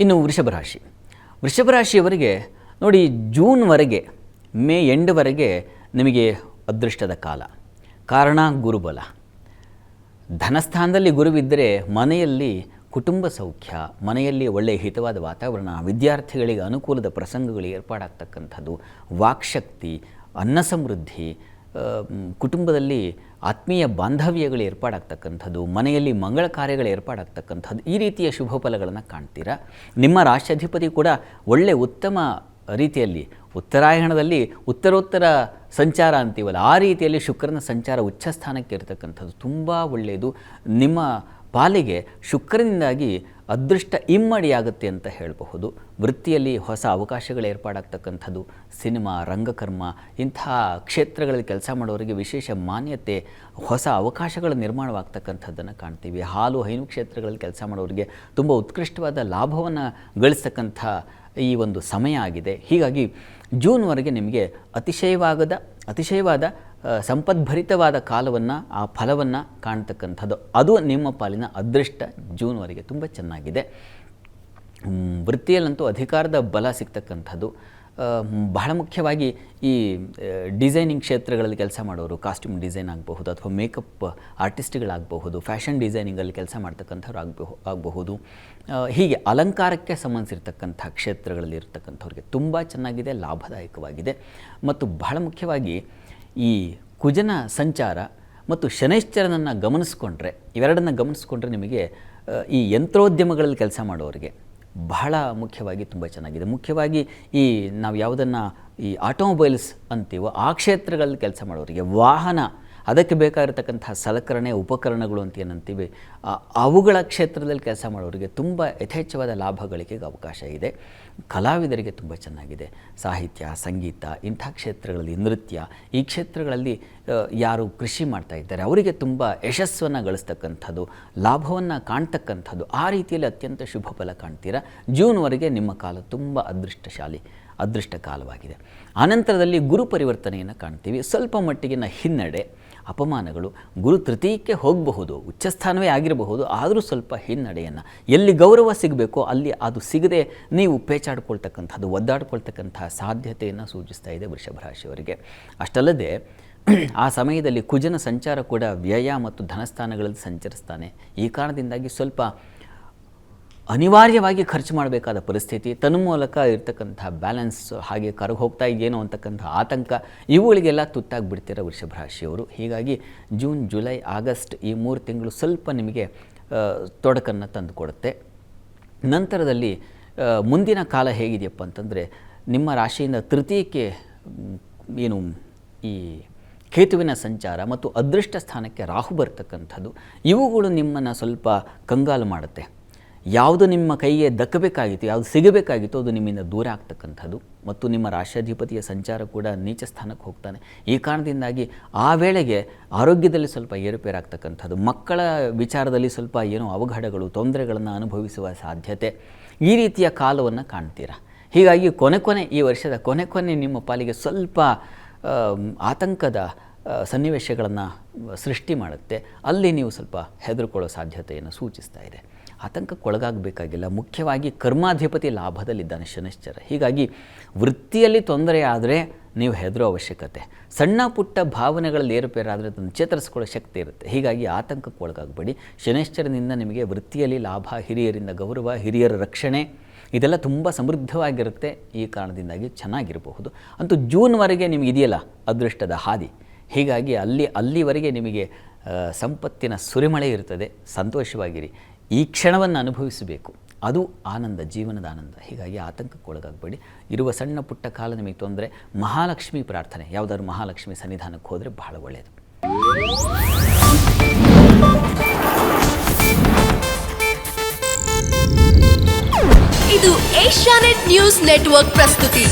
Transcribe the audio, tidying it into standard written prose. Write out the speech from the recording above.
ಇನ್ನು ವೃಷಭ ರಾಶಿಯವರಿಗೆ ನೋಡಿ, ಜೂನ್ವರೆಗೆ, ಮೇ ಎಂಡ್ವರೆಗೆ ನಿಮಗೆ ಅದೃಷ್ಟದ ಕಾರಣ ಗುರುಬಲ. ಧನಸ್ಥಾನದಲ್ಲಿ ಗುರುವಿದ್ದರೆ ಮನೆಯಲ್ಲಿ ಕುಟುಂಬ ಸೌಖ್ಯ, ಮನೆಯಲ್ಲಿ ಒಳ್ಳೆಯ ಹಿತವಾದ ವಾತಾವರಣ, ವಿದ್ಯಾರ್ಥಿಗಳಿಗೆ ಅನುಕೂಲದ ಪ್ರಸಂಗಗಳು ಏರ್ಪಾಡಾಗ್ತಕ್ಕಂಥದ್ದು, ವಾಕ್ಶಕ್ತಿ, ಅನ್ನ ಸಮೃದ್ಧಿ, ಕುಟುಂಬದಲ್ಲಿ ಆತ್ಮೀಯ ಬಾಂಧವ್ಯಗಳು ಏರ್ಪಾಡಾಗ್ತಕ್ಕಂಥದ್ದು, ಮನೆಯಲ್ಲಿ ಮಂಗಳ ಕಾರ್ಯಗಳು ಏರ್ಪಾಡಾಗ್ತಕ್ಕಂಥದ್ದು, ಈ ರೀತಿಯ ಶುಭ ಫಲಗಳನ್ನು ಕಾಣ್ತೀರಾ. ನಿಮ್ಮ ರಾಷ್ಟ್ರಾಧಿಪತಿ ಕೂಡ ಒಳ್ಳೆಯ ಉತ್ತಮ ರೀತಿಯಲ್ಲಿ ಉತ್ತರಾಯಣದಲ್ಲಿ ಉತ್ತರೋತ್ತರ ಸಂಚಾರ ಅಂತೀವಲ್ಲ, ಆ ರೀತಿಯಲ್ಲಿ ಶುಕ್ರನ ಸಂಚಾರ ಉಚ್ಚ ಸ್ಥಾನಕ್ಕೆ ಇರತಕ್ಕಂಥದ್ದು ತುಂಬ ಒಳ್ಳೆಯದು. ನಿಮ್ಮ ಪಾಲಿಗೆ ಶುಕ್ರನಿಂದಾಗಿ ಅದೃಷ್ಟ ಇಮ್ಮಡಿಯಾಗುತ್ತೆ ಅಂತ ಹೇಳಬಹುದು. ವೃತ್ತಿಯಲ್ಲಿ ಹೊಸ ಅವಕಾಶಗಳು ಏರ್ಪಾಡಾಗ್ತಕ್ಕಂಥದ್ದು, ಸಿನಿಮಾ, ರಂಗಕರ್ಮ ಇಂಥ ಕ್ಷೇತ್ರಗಳಲ್ಲಿ ಕೆಲಸ ಮಾಡೋರಿಗೆ ವಿಶೇಷ ಮಾನ್ಯತೆ, ಹೊಸ ಅವಕಾಶಗಳ ನಿರ್ಮಾಣವಾಗ್ತಕ್ಕಂಥದ್ದನ್ನು ಕಾಣ್ತೀವಿ. ಹಾಲು ಹೈನು ಕ್ಷೇತ್ರಗಳಲ್ಲಿ ಕೆಲಸ ಮಾಡೋರಿಗೆ ತುಂಬ ಉತ್ಕೃಷ್ಟವಾದ ಲಾಭವನ್ನು ಗಳಿಸ್ತಕ್ಕಂಥ ಈ ಒಂದು ಸಮಯ ಆಗಿದೆ. ಹೀಗಾಗಿ ಜೂನ್ವರೆಗೆ ನಿಮಗೆ ಅತಿಶಯವಾದ ಸಂಪದ್ಭರಿತವಾದ ಕಾಲವನ್ನು, ಆ ಫಲವನ್ನು ಕಾಣ್ತಕ್ಕಂಥದ್ದು, ಅದು ನಿಮ್ಮ ಪಾಲಿನ ಅದೃಷ್ಟ. ಜೂನ್ವರೆಗೆ ತುಂಬ ಚೆನ್ನಾಗಿದೆ. ವೃತ್ತಿಯಲ್ಲಂತೂ ಅಧಿಕಾರದ ಬಲ ಸಿಗ್ತಕ್ಕಂಥದ್ದು. ಬಹಳ ಮುಖ್ಯವಾಗಿ ಈ ಡಿಸೈನಿಂಗ್ ಕ್ಷೇತ್ರಗಳಲ್ಲಿ ಕೆಲಸ ಮಾಡೋರು, ಕಾಸ್ಟ್ಯೂಮ್ ಡಿಸೈನ್ ಆಗಬಹುದು, ಅಥವಾ ಮೇಕಪ್ ಆರ್ಟಿಸ್ಟ್ಗಳಾಗಬಹುದು, ಫ್ಯಾಷನ್ ಡಿಸೈನಿಂಗಲ್ಲಿ ಕೆಲಸ ಮಾಡ್ತಕ್ಕಂಥವ್ರು ಆಗಬಹುದು. ಹೀಗೆ ಅಲಂಕಾರಕ್ಕೆ ಸಂಬಂಧಿಸಿರ್ತಕ್ಕಂಥ ಕ್ಷೇತ್ರಗಳಲ್ಲಿ ಇರತಕ್ಕಂಥವ್ರಿಗೆ ತುಂಬ ಚೆನ್ನಾಗಿದೆ, ಲಾಭದಾಯಕವಾಗಿದೆ. ಮತ್ತು ಬಹಳ ಮುಖ್ಯವಾಗಿ ಈ ಕುಜನ ಸಂಚಾರ ಮತ್ತು ಶನೈಶ್ಚರನನ್ನು ಇವೆರಡನ್ನು ಗಮನಿಸ್ಕೊಂಡ್ರೆ ನಿಮಗೆ ಈ ಯಂತ್ರೋದ್ಯಮಗಳಲ್ಲಿ ಕೆಲಸ ಮಾಡೋರಿಗೆ ಬಹಳ ಮುಖ್ಯವಾಗಿ ತುಂಬ ಚೆನ್ನಾಗಿದೆ. ಮುಖ್ಯವಾಗಿ ಈ ನಾವು ಯಾವುದನ್ನು ಈ ಆಟೋಮೊಬೈಲ್ಸ್ ಅಂತೀವೋ ಆ ಕ್ಷೇತ್ರಗಳಲ್ಲಿ ಕೆಲಸ ಮಾಡೋರಿಗೆ, ವಾಹನ, ಅದಕ್ಕೆ ಬೇಕಾಗಿರತಕ್ಕಂಥ ಸಲಕರಣೆ, ಉಪಕರಣಗಳು ಅಂತ ಏನಂತೀವಿ, ಅವುಗಳ ಕ್ಷೇತ್ರದಲ್ಲಿ ಕೆಲಸ ಮಾಡೋರಿಗೆ ತುಂಬ ಯಥೇಚ್ಛವಾದ ಲಾಭ ಗಳಿಕೆಗೆ ಅವಕಾಶ ಇದೆ. ಕಲಾವಿದರಿಗೆ ತುಂಬ ಚೆನ್ನಾಗಿದೆ. ಸಾಹಿತ್ಯ, ಸಂಗೀತ ಇಂಥ ಕ್ಷೇತ್ರಗಳಲ್ಲಿ, ನೃತ್ಯ, ಈ ಕ್ಷೇತ್ರಗಳಲ್ಲಿ ಯಾರು ಕೃಷಿ ಮಾಡ್ತಾ ಇದ್ದಾರೆ ಅವರಿಗೆ ತುಂಬ ಯಶಸ್ಸನ್ನು ಗಳಿಸ್ತಕ್ಕಂಥದ್ದು, ಲಾಭವನ್ನು ಕಾಣ್ತಕ್ಕಂಥದ್ದು, ಆ ರೀತಿಯಲ್ಲಿ ಅತ್ಯಂತ ಶುಭ ಫಲ ಕಾಣ್ತೀರಾ. ಜೂನ್ವರೆಗೆ ನಿಮ್ಮ ಕಾಲ ತುಂಬ ಅದೃಷ್ಟ ಕಾಲವಾಗಿದೆ. ಆನಂತರದಲ್ಲಿ ಗುರು ಪರಿವರ್ತನೆಯನ್ನು ಕಾಣ್ತೀವಿ. ಸ್ವಲ್ಪ ಮಟ್ಟಿಗಿನ ಹಿನ್ನಡೆ, ಅಪಮಾನಗಳು, ಗುರು ತೃತೀಯಕ್ಕೆ ಹೋಗಬಹುದು, ಉಚ್ಚಸ್ಥಾನವೇ ಆಗಿರಬಹುದು, ಆದರೂ ಸ್ವಲ್ಪ ಹಿನ್ನಡೆಯನ್ನು, ಎಲ್ಲಿ ಗೌರವ ಸಿಗಬೇಕೋ ಅಲ್ಲಿ ಅದು ಸಿಗದೆ ನೀವು ಪೇಚಾಡ್ಕೊಳ್ತಕ್ಕಂಥದ್ದು, ಒದ್ದಾಡ್ಕೊಳ್ತಕ್ಕಂಥ ಸಾಧ್ಯತೆಯನ್ನು ಸೂಚಿಸ್ತಾ ಇದೆ ವೃಷಭ ರಾಶಿಯವರಿಗೆ. ಅಷ್ಟಲ್ಲದೆ ಆ ಸಮಯದಲ್ಲಿ ಕುಜನ ಸಂಚಾರ ಕೂಡ ವ್ಯಯ ಮತ್ತು ಧನಸ್ಥಾನಗಳಲ್ಲಿ ಸಂಚರಿಸ್ತಾನೆ. ಈ ಕಾರಣದಿಂದಾಗಿ ಸ್ವಲ್ಪ ಅನಿವಾರ್ಯವಾಗಿ ಖರ್ಚು ಮಾಡಬೇಕಾದ ಪರಿಸ್ಥಿತಿ, ತನ್ಮೂಲಕ ಇರ್ತಕ್ಕಂಥ ಬ್ಯಾಲೆನ್ಸ್ ಹಾಗೆ ಕರಗಿ ಹೋಗ್ತಾ ಇದೆಯೇನೋ ಅಂತಕ್ಕಂಥ ಆತಂಕ, ಇವುಗಳಿಗೆಲ್ಲ ತುತ್ತಾಗಿಬಿಡ್ತೀರ ವೃಷಭ ರಾಶಿಯವರು. ಹೀಗಾಗಿ ಜೂನ್, ಜುಲೈ, ಆಗಸ್ಟ್ ಈ 3 ತಿಂಗಳು ಸ್ವಲ್ಪ ನಿಮಗೆ ತೊಡಕನ್ನು ತಂದುಕೊಡುತ್ತೆ. ನಂತರದಲ್ಲಿ ಮುಂದಿನ ಕಾಲ ಹೇಗಿದೆಯಪ್ಪ ಅಂತಂದರೆ, ನಿಮ್ಮ ರಾಶಿಯಿಂದ ತೃತೀಯಕ್ಕೆ ಏನು ಈ ಕೇತುವಿನ ಸಂಚಾರ ಮತ್ತು ಅದೃಷ್ಟ ಸ್ಥಾನಕ್ಕೆ ರಾಹು ಬರ್ತಕ್ಕಂಥದ್ದು, ಇವುಗಳು ನಿಮ್ಮನ್ನು ಸ್ವಲ್ಪ ಕಂಗಾಲು ಮಾಡುತ್ತೆ. ಯಾವುದು ನಿಮ್ಮ ಕೈಗೆ ದಕ್ಕಬೇಕಾಗಿತ್ತು, ಯಾವುದು ಸಿಗಬೇಕಾಗಿತ್ತು ಅದು ನಿಮ್ಮಿಂದ ದೂರ ಆಗ್ತಕ್ಕಂಥದ್ದು. ಮತ್ತು ನಿಮ್ಮ ರಾಷ್ಟ್ರಾಧಿಪತಿಯ ಸಂಚಾರ ಕೂಡ ನೀಚ ಸ್ಥಾನಕ್ಕೆ ಹೋಗ್ತಾನೆ. ಈ ಕಾರಣದಿಂದಾಗಿ ಆ ವೇಳೆಗೆ ಆರೋಗ್ಯದಲ್ಲಿ ಸ್ವಲ್ಪ ಏರುಪೇರಾಗ್ತಕ್ಕಂಥದ್ದು, ಮಕ್ಕಳ ವಿಚಾರದಲ್ಲಿ ಸ್ವಲ್ಪ ಏನೋ ಅವಘಡಗಳು, ತೊಂದರೆಗಳನ್ನು ಅನುಭವಿಸುವ ಸಾಧ್ಯತೆ, ಈ ರೀತಿಯ ಕಾಲವನ್ನು ಕಾಣ್ತೀರಾ. ಹೀಗಾಗಿ ಈ ವರ್ಷದ ಕೊನೆ ನಿಮ್ಮ ಪಾಲಿಗೆ ಸ್ವಲ್ಪ ಆತಂಕದ ಸನ್ನಿವೇಶಗಳನ್ನು ಸೃಷ್ಟಿ ಮಾಡುತ್ತೆ. ಅಲ್ಲಿ ನೀವು ಸ್ವಲ್ಪ ಹೆದರ್ಕೊಳ್ಳೋ ಸಾಧ್ಯತೆಯನ್ನು ಸೂಚಿಸ್ತಾ ಇದೆ. ಆತಂಕಕ್ಕೊಳಗಾಗಬೇಕಾಗಿಲ್ಲ. ಮುಖ್ಯವಾಗಿ ಕರ್ಮಾಧಿಪತಿ ಲಾಭದಲ್ಲಿದ್ದಾನೆ ಶನೈಶ್ಚರ. ಹೀಗಾಗಿ ವೃತ್ತಿಯಲ್ಲಿ ತೊಂದರೆ ಆದರೆ ನೀವು ಹೆದರೋ ಅವಶ್ಯಕತೆ, ಸಣ್ಣ ಪುಟ್ಟ ಭಾವನೆಗಳಲ್ಲಿ ಏರುಪೇರಾದರೆ ಅದನ್ನು ಚೇತರಿಸ್ಕೊಳ್ಳೋ ಶಕ್ತಿ ಇರುತ್ತೆ. ಹೀಗಾಗಿ ಆತಂಕಕ್ಕೊಳಗಾಗಬೇಡಿ. ಶನೈಶ್ಚರನಿಂದ ನಿಮಗೆ ವೃತ್ತಿಯಲ್ಲಿ ಲಾಭ, ಹಿರಿಯರಿಂದ ಗೌರವ, ಹಿರಿಯರ ರಕ್ಷಣೆ, ಇದೆಲ್ಲ ತುಂಬ ಸಮೃದ್ಧವಾಗಿರುತ್ತೆ. ಈ ಕಾರಣದಿಂದಾಗಿ ಚೆನ್ನಾಗಿರಬಹುದು. ಅಂತೂ ಜೂನ್ವರೆಗೆ ನಿಮಗೆ ಇದೆಯಲ್ಲ ಅದೃಷ್ಟದ ಹಾದಿ. ಹೀಗಾಗಿ ಅಲ್ಲಿವರೆಗೆ ನಿಮಗೆ ಸಂಪತ್ತಿನ ಸುರಿಮಳೆ ಇರ್ತದೆ. ಸಂತೋಷವಾಗಿರಿ. ಈ ಕ್ಷಣವನ್ನು ಅನುಭವಿಸಬೇಕು, ಅದು ಆನಂದ, ಜೀವನದ ಆನಂದ. ಹೀಗಾಗಿ ಆತಂಕಕ್ಕೊಳಗಾಗಬೇಡಿ. ಇರುವ ಸಣ್ಣ ಪುಟ್ಟ ಕಾಲ ನಿಮಗೆ ತೊಂದರೆ, ಮಹಾಲಕ್ಷ್ಮಿ ಪ್ರಾರ್ಥನೆ, ಯಾವುದಾದ್ರು ಮಹಾಲಕ್ಷ್ಮಿ ಸನ್ನಿಧಾನಕ್ಕೆ ಹೋದರೆ ಬಹಳ ಒಳ್ಳೆಯದು. ಇದು ಏಷ್ಯಾನೆಟ್ ನ್ಯೂಸ್ ನೆಟ್ವರ್ಕ್ ಪ್ರಸ್ತುತಿ.